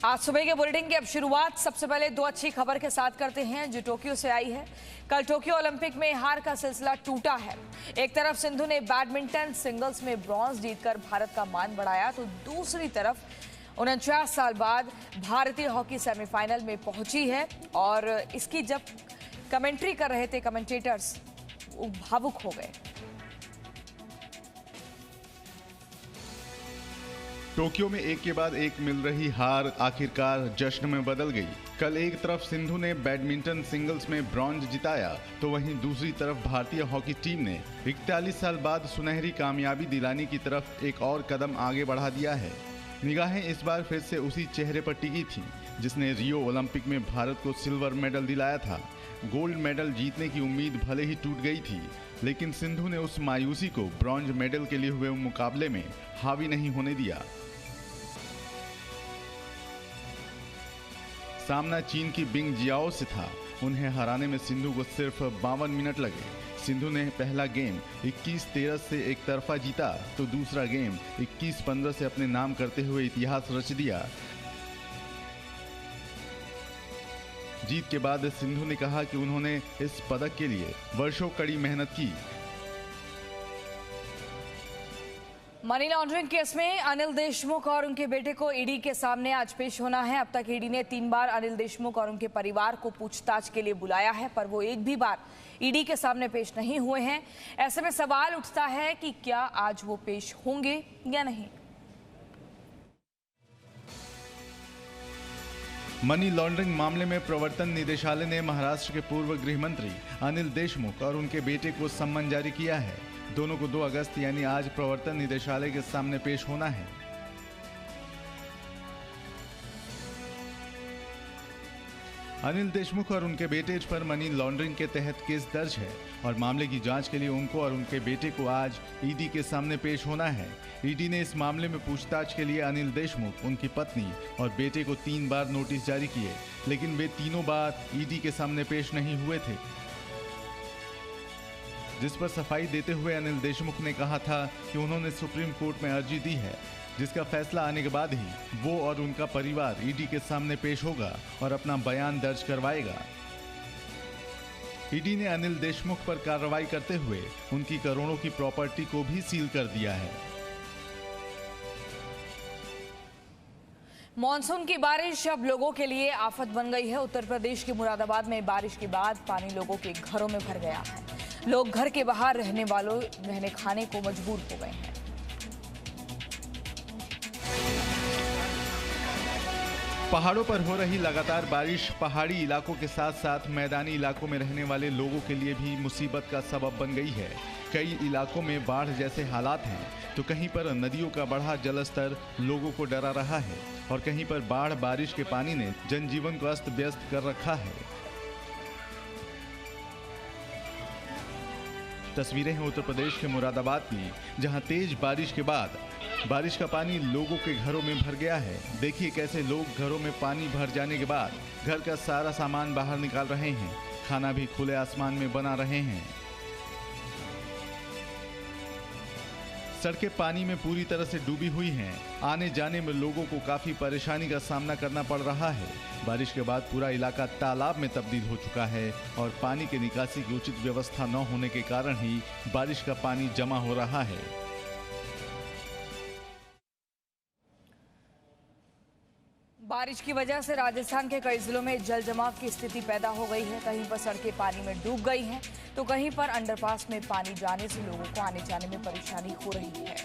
आज सुबह के बुलेटिन की अब शुरुआत सबसे पहले दो अच्छी खबर के साथ करते हैं जो टोक्यो से आई है। कल टोक्यो ओलंपिक में हार का सिलसिला टूटा है। एक तरफ सिंधु ने बैडमिंटन सिंगल्स में ब्रॉन्ज जीतकर भारत का मान बढ़ाया, तो दूसरी तरफ 49 साल बाद भारतीय हॉकी सेमीफाइनल में पहुंची है और इसकी जब कमेंट्री कर रहे थे कमेंटेटर्स, वो भावुक हो गए। टोक्यो में एक के बाद एक मिल रही हार आखिरकार जश्न में बदल गई। कल एक तरफ सिंधु ने बैडमिंटन सिंगल्स में ब्रॉन्ज जिताया, तो वहीं दूसरी तरफ भारतीय हॉकी टीम ने 41 साल बाद सुनहरी कामयाबी दिलाने की तरफ एक और कदम आगे बढ़ा दिया है। निगाहें इस बार फिर से उसी चेहरे पर टिकी थीं, जिसने रियो ओलंपिक में भारत को सिल्वर मेडल दिलाया था। गोल्ड मेडल जीतने की उम्मीद भले ही टूट गई थी, लेकिन सिंधु ने उस मायूसी को ब्रॉन्ज मेडल के लिए हुए मुकाबले में हावी नहीं होने दिया। सामना चीन की बिंग जियाओ से था। उन्हें हराने में सिंधु को सिर्फ 52 मिनट लगे। सिंधु ने पहला गेम 21-13 से एक तरफा जीता, तो दूसरा गेम 21-15 से अपने नाम करते हुए इतिहास रच दिया। जीत के बाद सिंधु ने कहा कि उन्होंने इस पदक के लिए वर्षों कड़ी मेहनत की। मनी लॉन्ड्रिंग केस में अनिल देशमुख और उनके बेटे को ईडी के सामने आज पेश होना है। अब तक ईडी ने 3 बार अनिल देशमुख और उनके परिवार को पूछताछ के लिए बुलाया है, पर वो एक भी बार ईडी के सामने पेश नहीं हुए हैं। ऐसे में सवाल उठता है कि क्या आज वो पेश होंगे या नहीं। मनी लॉन्ड्रिंग मामले में प्रवर्तन निदेशालय ने महाराष्ट्र के पूर्व गृह मंत्री अनिल देशमुख और उनके बेटे को सम्मन जारी किया है। दोनों को 2 अगस्त यानी आज प्रवर्तन निदेशालय के सामने पेश होना है। अनिल देशमुख और उनके बेटे पर मनी लॉन्ड्रिंग के तहत केस दर्ज है और मामले की जांच के लिए उनको और उनके बेटे को आज ईडी के सामने पेश होना है। ईडी ने इस मामले में पूछताछ के लिए अनिल देशमुख, उनकी पत्नी और बेटे को 3 बार नोटिस जारी किए, लेकिन वे तीनों बार ईडी के सामने पेश नहीं हुए थे। जिस पर सफाई देते हुए अनिल देशमुख ने कहा था कि उन्होंने सुप्रीम कोर्ट में अर्जी दी है, जिसका फैसला आने के बाद ही वो और उनका परिवार ईडी के सामने पेश होगा और अपना बयान दर्ज करवाएगा। ईडी ने अनिल देशमुख पर कार्रवाई करते हुए उनकी करोड़ों की प्रॉपर्टी को भी सील कर दिया है। मॉनसून की बारिश अब लोगों के लिए आफत बन गई है। उत्तर प्रदेश के मुरादाबाद में बारिश के बाद पानी लोगों के घरों में भर गया है। लोग घर के बाहर रहने खाने को मजबूर हो गए हैं। पहाड़ों पर हो रही लगातार बारिश पहाड़ी इलाकों के साथ साथ मैदानी इलाकों में रहने वाले लोगों के लिए भी मुसीबत का सबब बन गई है। कई इलाकों में बाढ़ जैसे हालात हैं, तो कहीं पर नदियों का बढ़ा जलस्तर लोगों को डरा रहा है और कहीं पर बाढ़ बारिश के पानी ने जनजीवन को अस्त व्यस्त कर रखा है। तस्वीरें हैं उत्तर प्रदेश के मुरादाबाद की, जहां तेज बारिश के बाद बारिश का पानी लोगों के घरों में भर गया है। देखिए कैसे लोग घरों में पानी भर जाने के बाद घर का सारा सामान बाहर निकाल रहे हैं, खाना भी खुले आसमान में बना रहे हैं। सड़कें पानी में पूरी तरह से डूबी हुई हैं। आने जाने में लोगों को काफी परेशानी का सामना करना पड़ रहा है। बारिश के बाद पूरा इलाका तालाब में तब्दील हो चुका है और पानी की निकासी की उचित व्यवस्था न होने के कारण ही बारिश का पानी जमा हो रहा है। बारिश की वजह से राजस्थान के कई जिलों में जल जमाव की स्थिति पैदा हो गई है। कहीं पर सड़कें पानी में डूब गई हैं, तो कहीं पर अंडरपास में पानी जाने से लोगों को आने जाने में परेशानी हो रही है।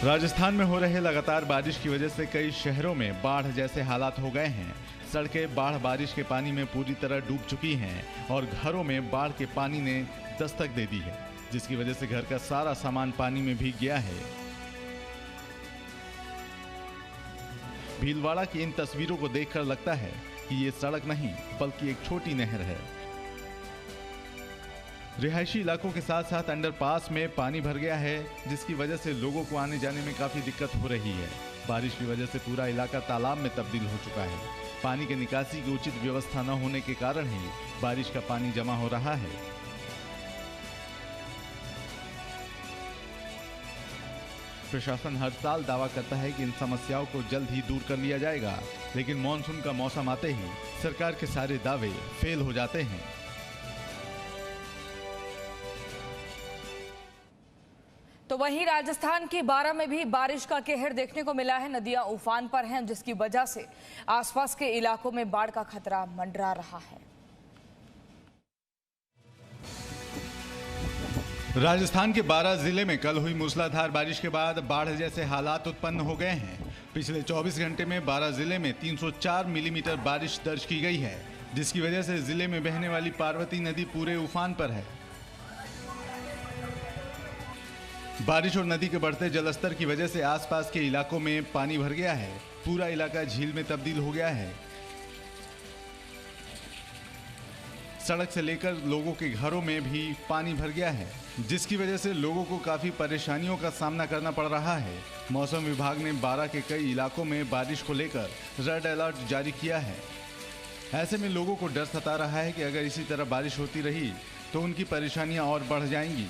राजस्थान में हो रहे लगातार बारिश की वजह से कई शहरों में बाढ़ जैसे हालात हो गए हैं। सड़कें बाढ़ बारिश के पानी में पूरी तरह डूब चुकी हैं और घरों में बाढ़ के पानी ने दस्तक दे दी है, जिसकी वजह से घर का सारा सामान पानी में भीग गया है। भीलवाड़ा की इन तस्वीरों को देखकर लगता है कि ये सड़क नहीं बल्कि एक छोटी नहर है। रिहायशी इलाकों के साथ साथ अंडरपास में पानी भर गया है, जिसकी वजह से लोगों को आने जाने में काफी दिक्कत हो रही है। बारिश की वजह से पूरा इलाका तालाब में तब्दील हो चुका है। पानी के निकासी की उचित व्यवस्था न होने के कारण ही बारिश का पानी जमा हो रहा है। प्रशासन हर साल दावा करता है कि इन समस्याओं को जल्द ही दूर कर लिया जाएगा, लेकिन मॉनसून का मौसम आते ही सरकार के सारे दावे फेल हो जाते हैं। तो वहीं राजस्थान की बारां में भी बारिश का कहर देखने को मिला है। नदियां उफान पर हैं, जिसकी वजह से आसपास के इलाकों में बाढ़ का खतरा मंडरा रहा है। राजस्थान के बारां जिले में कल हुई मूसलाधार बारिश के बाद बाढ़ जैसे हालात उत्पन्न हो गए हैं। पिछले 24 घंटे में बारां जिले में 304 मिलीमीटर बारिश दर्ज की गई है, जिसकी वजह से जिले में बहने वाली पार्वती नदी पूरे उफान पर है। बारिश और नदी के बढ़ते जलस्तर की वजह से आसपास के इलाकों में पानी भर गया है। पूरा इलाका झील में तब्दील हो गया है। सड़क से लेकर लोगों के घरों में भी पानी भर गया है, जिसकी वजह से लोगों को काफी परेशानियों का सामना करना पड़ रहा है। मौसम विभाग ने बारां के कई इलाकों में बारिश को लेकर रेड अलर्ट जारी किया है। ऐसे में लोगों को डर सता रहा है कि अगर इसी तरह बारिश होती रही तो उनकी परेशानियां और बढ़ जाएंगी।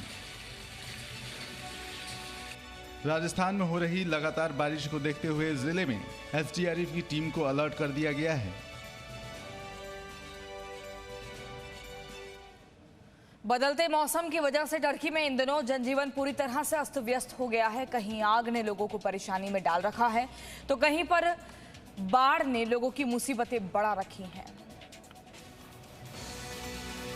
राजस्थान में हो रही लगातार बारिश को देखते हुए जिले में एसडीआरएफ की टीम को अलर्ट कर दिया गया है। बदलते मौसम की वजह से टर्की में इन दिनों जनजीवन पूरी तरह से अस्त व्यस्त हो गया है। कहीं आग ने लोगों को परेशानी में डाल रखा है, तो कहीं पर बाढ़ ने लोगों की मुसीबतें बढ़ा रखी हैं।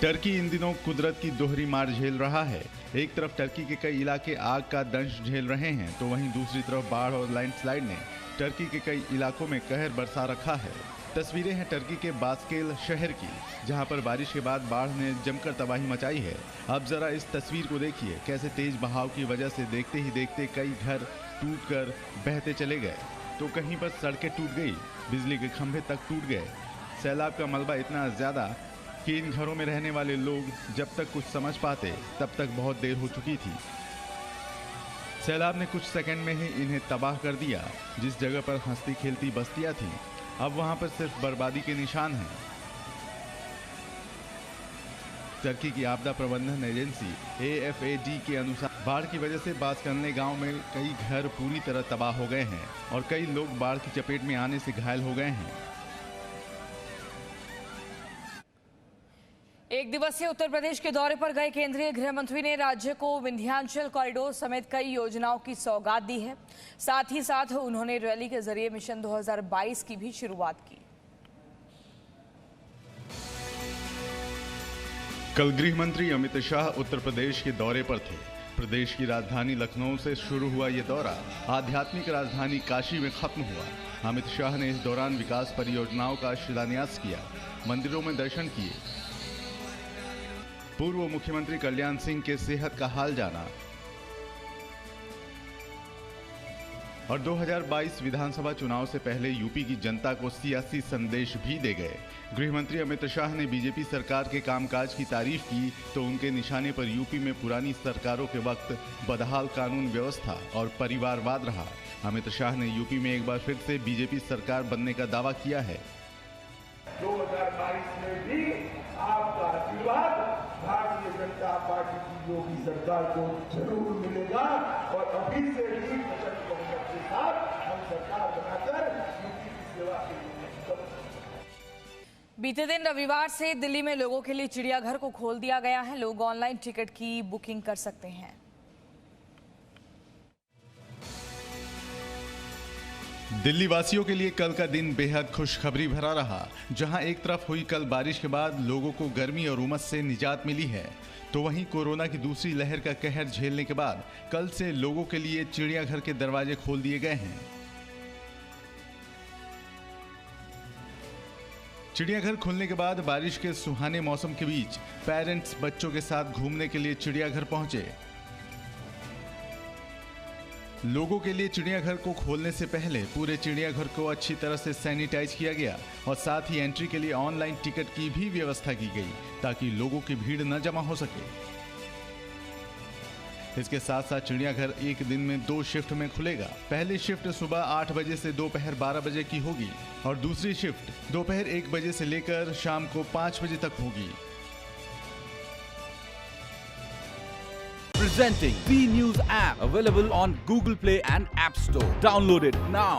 टर्की इन दिनों कुदरत की दोहरी मार झेल रहा है। एक तरफ टर्की के कई इलाके आग का दंश झेल रहे हैं, तो वहीं दूसरी तरफ बाढ़ और लैंडस्लाइड ने टर्की के कई इलाकों में कहर बरसा रखा है। तस्वीरें हैं टर्की के बास्केल शहर की, जहां पर बारिश के बाद बाढ़ ने जमकर तबाही मचाई है। अब जरा इस तस्वीर को देखिए, कैसे तेज बहाव की वजह से देखते ही देखते कई घर टूटकर बहते चले गए, तो कहीं पर सड़कें टूट गई, बिजली के खंभे तक टूट गए। सैलाब का मलबा इतना ज्यादा कि इन घरों में रहने वाले लोग जब तक कुछ समझ पाते तब तक बहुत देर हो चुकी थी। सैलाब ने कुछ सेकंड में ही इन्हें तबाह कर दिया। जिस जगह पर हंसती खेलती बस्तियां थीं, अब वहां पर सिर्फ बर्बादी के निशान हैं। टर्की की आपदा प्रबंधन एजेंसी AFAD के अनुसार बाढ़ की वजह से बास्कनले गांव में कई घर पूरी तरह तबाह हो गए हैं और कई लोग बाढ़ की चपेट में आने से घायल हो गए हैं। एक दिवसीय उत्तर प्रदेश के दौरे पर गए केंद्रीय गृह मंत्री ने राज्य को विंध्याचल कॉरिडोर समेत कई योजनाओं की सौगात दी है। साथ ही साथ उन्होंने रैली के जरिए मिशन 2022 की भी शुरुआत की। कल गृह मंत्री अमित शाह उत्तर प्रदेश के दौरे पर थे। प्रदेश की राजधानी लखनऊ से शुरू हुआ ये दौरा आध्यात्मिक राजधानी काशी में खत्म हुआ। अमित शाह ने इस दौरान विकास परियोजनाओं का शिलान्यास किया, मंदिरों में दर्शन किए, पूर्व मुख्यमंत्री कल्याण सिंह के सेहत का हाल जाना और 2022 विधानसभा चुनाव से पहले यूपी की जनता को सियासी संदेश भी दे गए। गृह मंत्री अमित शाह ने बीजेपी सरकार के कामकाज की तारीफ की, तो उनके निशाने पर यूपी में पुरानी सरकारों के वक्त बदहाल कानून व्यवस्था और परिवारवाद रहा। अमित शाह ने यूपी में एक बार फिर से बीजेपी सरकार बनने का दावा किया है। 2022 में भी आपका आशीर्वाद भारतीय जनता पार्टी की योगी सरकार को जरूर मिलेगा और अभी से ही मिशन बहुमत के साथ हम सरकार बनाकर यूपी की सेवा के लिए। बीते दिन रविवार से दिल्ली में लोगों के लिए चिड़ियाघर को खोल दिया गया है। लोग ऑनलाइन टिकट की बुकिंग कर सकते हैं। दिल्ली वासियों के लिए कल का दिन बेहद खुशखबरी भरा रहा। जहां एक तरफ हुई कल बारिश के बाद लोगों को गर्मी और उमस से निजात मिली है, तो वहीं कोरोना की दूसरी लहर का कहर झेलने के बाद कल से लोगों के लिए चिड़ियाघर के दरवाजे खोल दिए गए हैं। चिड़ियाघर खुलने के बाद बारिश के सुहाने मौसम के बीच पेरेंट्स बच्चों के साथ घूमने के लिए चिड़ियाघर पहुंचे। लोगों के लिए चिड़ियाघर को खोलने से पहले पूरे चिड़ियाघर को अच्छी तरह से सैनिटाइज किया गया और साथ ही एंट्री के लिए ऑनलाइन टिकट की भी व्यवस्था की गई, ताकि लोगों की भीड़ न जमा हो सके। इसके साथ साथ चिड़ियाघर एक दिन में 2 शिफ्ट में खुलेगा। पहली शिफ्ट सुबह 8 बजे से दोपहर 12 बजे की होगी और दूसरी शिफ्ट दोपहर 1 बजे से लेकर शाम को 5 बजे तक होगी। Presenting V News app, available on Google Play and App Store. Download it now.